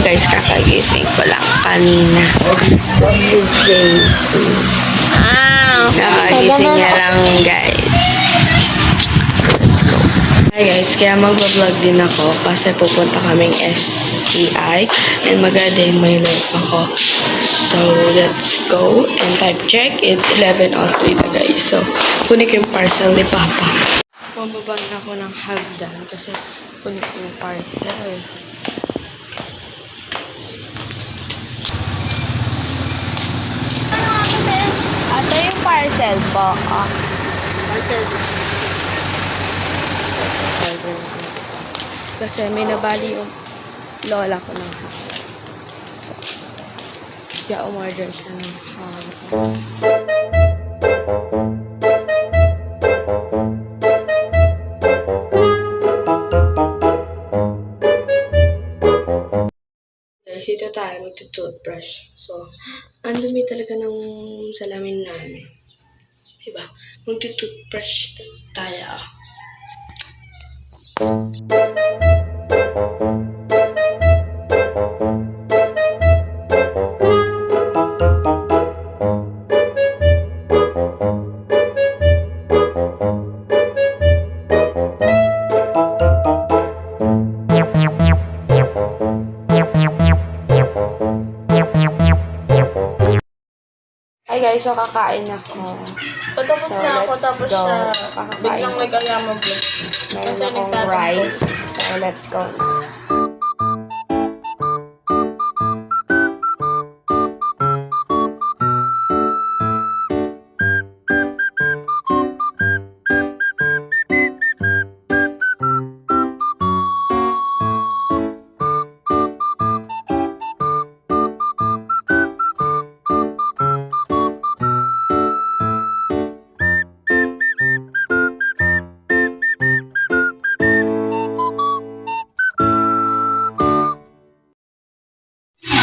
guys, kakagising ko lang kanina. So, si JP. Kakagising niya lang, guys. So, let's go. Hi guys, kaya mag-vlog din ako kasi pupunta kaming STI and magadain my life ako. So, let's go. And time check, it's 11:03 na guys. So, kunin ko yung parcel ni Papa. Pumababa na ako ng hagdan kasi kunin ko yung parcel. Ito yung parcel po. Parcel. Kasi may nabali yung lola ko ng hapon. So, kaya umorder siya ng hapon. Guys, ito tayo magtutoothbrush. So, ang dumi talaga ng salamin namin. Diba? Magtutoothbrush tayo. Hi guys, so kakain ako. Patapos So, na ako, let's tapos go. siya Kakain. biglang nag-ayamag lang. Meron Kasi akong nagtatampo. rice. So, let's go.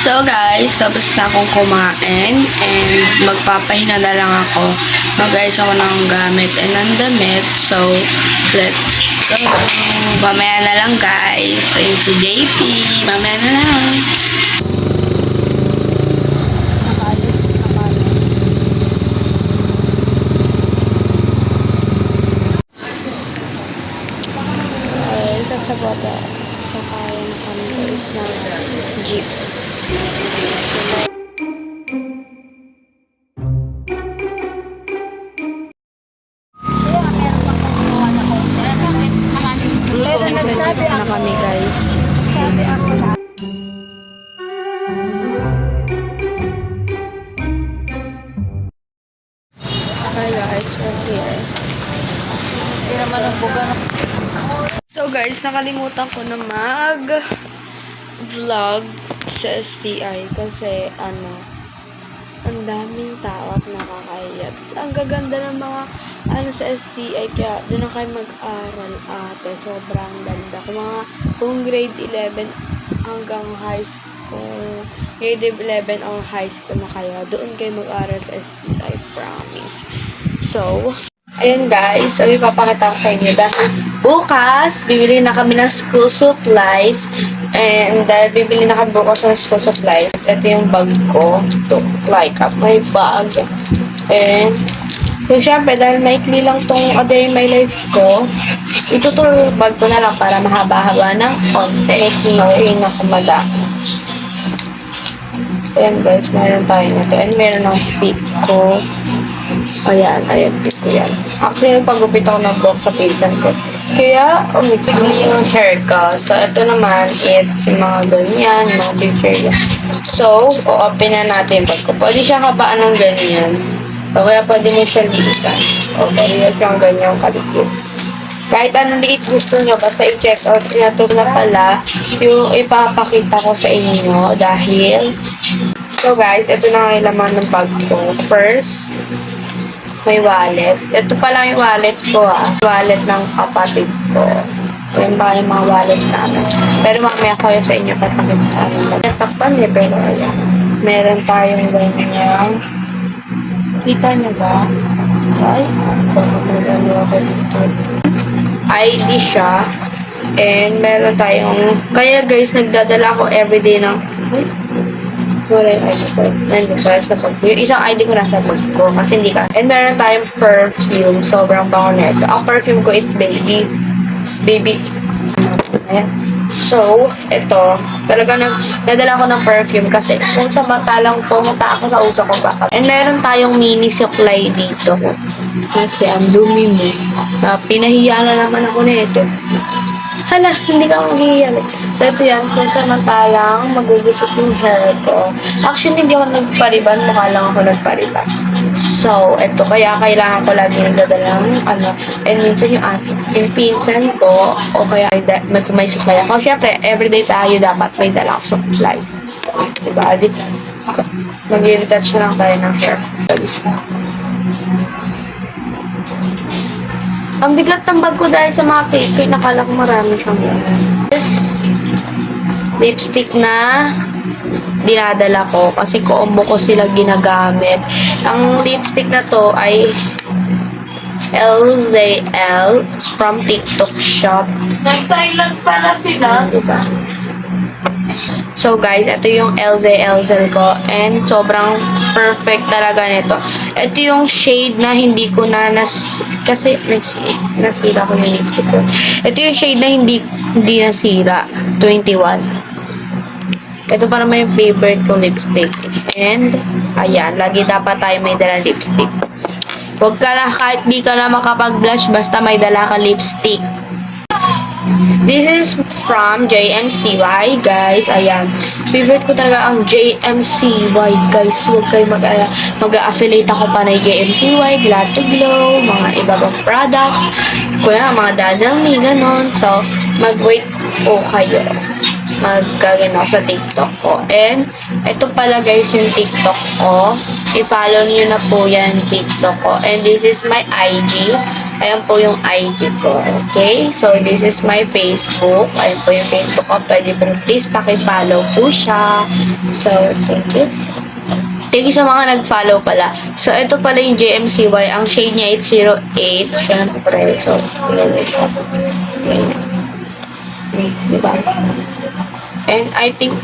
So guys, tapos na akong kumain and magpapahinga na lang ako. Mag-ayos ako ng gamit and ng damit. So, let's go. Mamaya na lang guys. Ayun si JP. Mamaya na lang. Okay, sasabota. Sakayan kami guys ng jeep. Na kami guys. Hi guys, we're here. Hindi naman ang buga na. So guys, nakalimutan ko na mag-vlog sa STI kasi ang daming tao at nakakahiya. Ang gaganda ng mga sa STI kaya doon na kayo mag-aral ate. Sobrang ganda. Kung grade 11 hanggang high school, grade 11 o high school na kayo, doon kayo mag-aral sa STI, promise. So, ayan guys, so ipapakita ko sa inyo dahil bukas, bibili na kami ng school supplies and dahil bibili na kami bukas ng school supplies, ito yung bag ko, look like up my bag and so syempre dahil maikli lang tong A Day in My Life ko, ituturo yung bag ko na lang para mahaba-haba ng konti, making na kumadami. Ayan guys, meron tayo nito and meron ng Pico. Ayan, Pico yan. Actually, pagupit ako ng box sa pinsan ko. Kaya, umipigli yung hair ko. So, ito naman, it's yung mga ganyan, mga picture yan. So, o-open na natin pag ko. Pwede siya kabaan ng ganyan. O kaya pwede mo siya liitan. O kaya siyang ganyan kalikit. Kahit anong liit gusto nyo, basta i-check out nyo ito na pala yung ipapakita ko sa inyo dahil so guys, ito na yung laman ng bag ko. First, may wallet. Ito pala yung wallet ko wallet ng kapatid ko. Yan ba yung mga wallet namin. Pero mamaya ko yun sa inyo papakita. Natakpan pero ayan. Meron tayong ganyan. Kita nyo ba? Ay, pagkakulalo ako dito. ID siya. And meron tayong, kaya guys, nagdadala ako everyday ng Wala yung ID ko. Nandun pala sa bag ko. Yung isang ID ko nasa bag ko. Kasi hindi ka. And meron tayong perfume. Sobrang bango nito. Ang perfume ko, it's baby. Baby. Ayan. So, ito. Talaga nadala ko ng perfume kasi kung samantalang pumunta ako sa uso ko baka. And meron tayong mini supply dito. Kasi ang dumi mo. Pinahiya na naman ako nito. Hala, hindi ka mahihiyan. So, ito yan. Kung samantalang magugusot yung hair ko. Actually, hindi ako nagpariban. Mukha lang ako nagpariban. So, ito. Kaya kailangan ko lagi nagdadala ng And minsan yung pinsan ko, o kaya may supply ako. Siyempre, everyday tayo dapat may dalang supply. Diba? Mag-retouch lang tayo ng hair. Ang bigat ng bag ko dahil sa mga cake, kaya nakala ko marami siyang this lipstick na dinadala ko kasi combo ko sila ginagamit. Ang lipstick na to ay LZL from TikTok shop. Nag-Thailand pala sila. Diba? So guys, ito yung LZL ko and sobrang perfect talaga nito. Ito yung shade na hindi ko na kasi nasira ko yung lipstick ko. Ito yung shade na hindi nasira. 21. Ito para may favorite kong lipstick. And ayan, lagi dapat tayo may dalang lipstick. Huwag ka na, kahit di ka na makapag-blush, basta may dala ka lipstick. This is from JMCY, guys. Ayan. Favorite ko talaga ang JMCY, guys. Huwag kayo mag-affiliate ako pa na JMCY, Glad to Glow, mga iba pang products. Kuya, mga Dazzle Me, ganon. So, mag-wait po kayo. Mag-gagawin ako sa TikTok ko. And, ito pala guys yung TikTok ko. I-follow niyo na po yan TikTok ko. And this is my IG. Ayan po yung IG ko. Okay? So, this is my Facebook. Ayan po yung Facebook ko. Pwede po please paki-follow po siya. So, thank you. Thank you sa mga nag-follow pala. So, ito pala yung JMCY. Ang shade niya 808. Siyempre. So, tingnan niyo siya. Diba? And I think,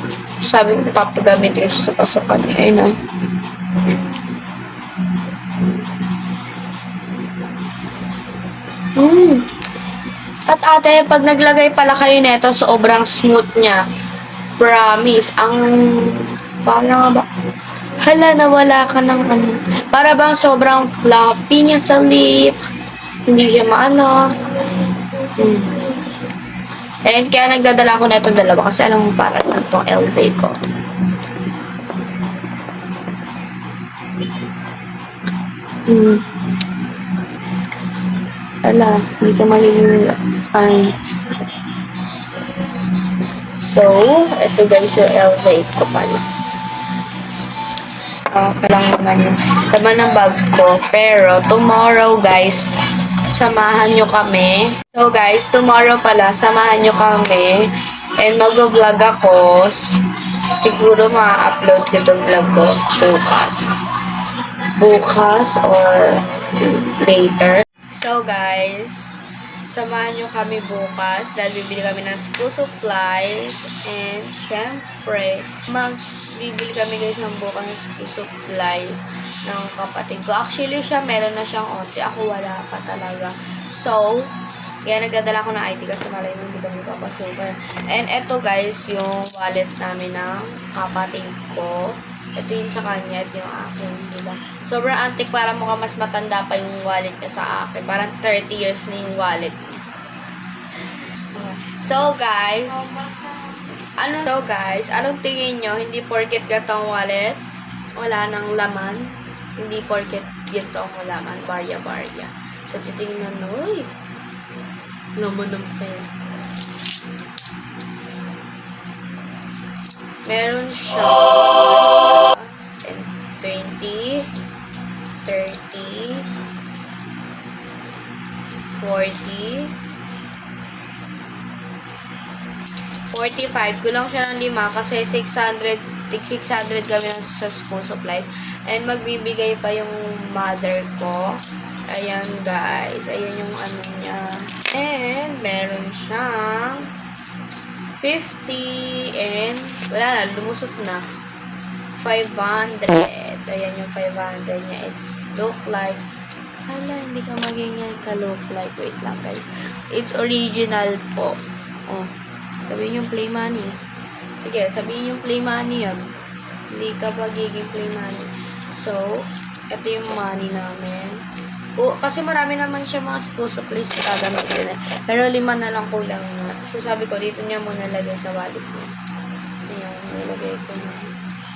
sabi ko papagamit yung sa pasukan niya. Ayun na. At ate, pag naglagay pala kayo neto, sobrang smooth niya. Promise. Parang ba? Hala, nawala ka ng Para bang sobrang floppy niya sa lips. Hindi siya maano. And kaya nagdadala ko na itong dalawa kasi alam mo para sa itong LZ ko. Ala, hindi ka magiging So, ito guys yung LZ ko pala. Okay lang naman yung laman ng bag ko. Pero, tomorrow guys, samahan nyo kami. So guys, tomorrow pala, samahan nyo kami. And mag-vlog ako. Siguro ma-upload ko itong vlog ko bukas. Bukas or later. So guys, samahan nyo kami bukas dahil bibili kami ng school supplies. And syempre, bibili kami guys ng bukas ng school supplies ng kapatid ko. Actually, siya meron na siyang onti. Ako wala pa talaga. So, kaya nagdadala ko ng ID kasi malay mo hindi kami papasukin. And eto guys, yung wallet namin ng kapatid ko. Ito yung sa kanya, ito yung akin, diba? Sobrang antique, para mukhang mas matanda pa yung wallet niya sa akin. Parang 30 years na yung wallet niya. So guys, anong tingin nyo? Hindi porket gatong wallet, wala nang laman. Hindi porket ginto ang laman, barya-barya. So, titingnan na, uy, naman ng pera. Meron siya 20, 30, 40, 45. Kulang siya ng 5 kasi 600 kami sa school supplies. And magbibigay pa yung mother ko. Ayan guys. Ayan yung ano niya. And meron siyang 50, and wala na, lumusot na. 500. Ayan yung 500 niya. It's look like, hala, hindi ka maging ka-look like. Wait lang, guys. It's original po. Oh, sabihin yung play money. Sige, sabihin yung play money yun. Hindi ka magiging play money. So, ito yung money namin. O, kasi marami naman siya mga school supplies na gagamitin. Pero 5 na lang kulang nga. So, sabi ko, dito niya muna lagay sa wallet niya. Ayan, nilagay ko na.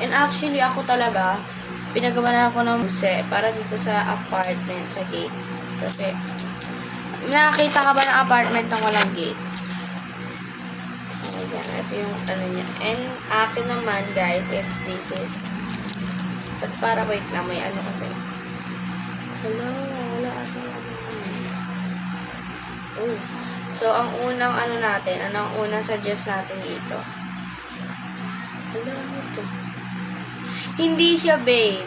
And actually, ako talaga, pinagawa na ako ng muse para dito sa apartment, sa gate. Kasi, nakakita ka ba ng apartment ng walang gate? Ayan, ito yung ano niya. And akin naman, guys, this is. At para, wait lang, may ano kasi. Hello, wala ata ano. Oh. So, ang unang ano natin, ang unang suggest natin dito. Hello, ano ito? Hindi siya babe.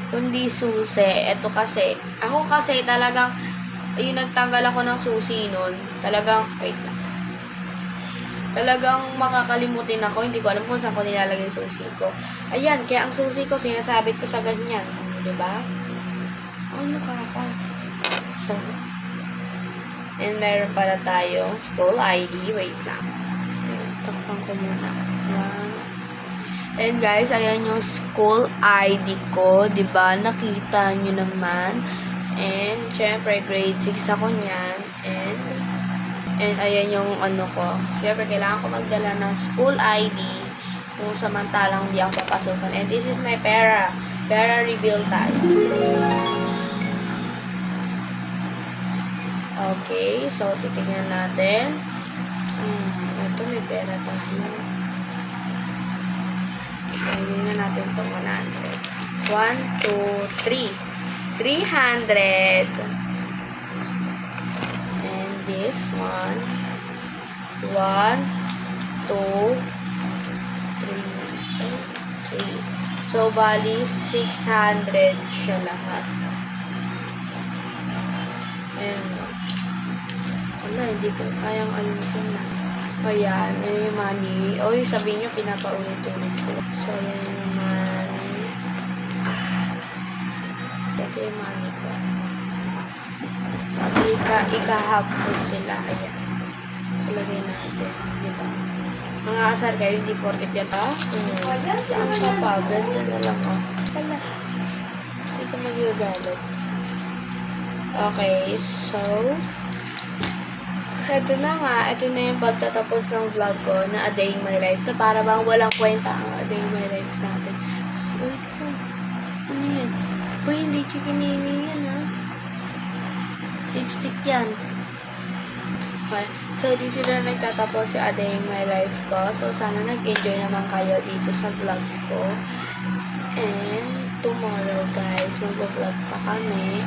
Kundi susi. Ito kasi. Ako kasi talagang, yung nagtanggal ako ng susi nun, talagang, wait lang. Talagang makakalimutin ako. Hindi ko alam kung saan ko nilalagay yung susi ko. Ayan, kaya ang susi ko, sinasabit ko sa ganyan. Diba? Ano ka? So, and meron pala tayong school ID. Wait lang. Takpan ko muna. And guys, ayan yung school ID ko. Diba? Nakita nyo naman. And, syempre, grade 6 ako niyan. And ayan yung ano ko. Syempre, kailangan ko magdala ng school ID kung samantalang hindi ako papasukan. And this is my pera. Pera reveal tayo. Okay, so titignan natin. Ito may pera tayo. Tignan natin itong 100. 1, 2, 3. 300. And this one. 1, 2, 3. 3. So, bali, 600 siya lahat. And, wala, hindi ko kayang alimusin na. Ayan, yun yung money. Oy, sabihin nyo, pinapaulit-ulit ko. So, yan yung money. Ito yung money ko. Ikahap ko sila. Ayan. So, lagay natin. Diba? Mga asar kayo, hindi porket yan. Saan ka pa? Ganyan na lang. Wala. Hindi ka mag-igalit. Okay, so, ito na nga. Ito na yung pagtatapos ng vlog ko na A Day in My Life. Na para bang walang kwenta ang A Day in My Life natin. So, ito. Ano yan? Uy, hindi ko kinini yan, ha? Lipstick yan. Okay. So, dito na nagtatapos yung A Day in My Life ko. So, sana nag-enjoy naman kayo dito sa vlog ko. And, tomorrow, guys, mag-vlog pa kami.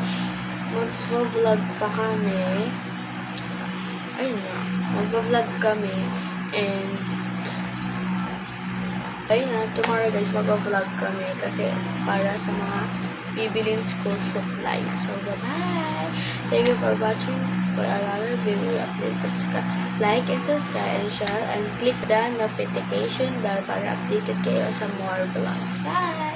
Ayun na. Mag-vlog kami. And, ayun na. Tomorrow, guys, mag-vlog kami. Kasi, para sa mga bibilin school supplies. So, bye-bye! Thank you for watching. For another video, please subscribe, like and subscribe and share and click the notification bell para updated kayo sa more vlogs. Bye!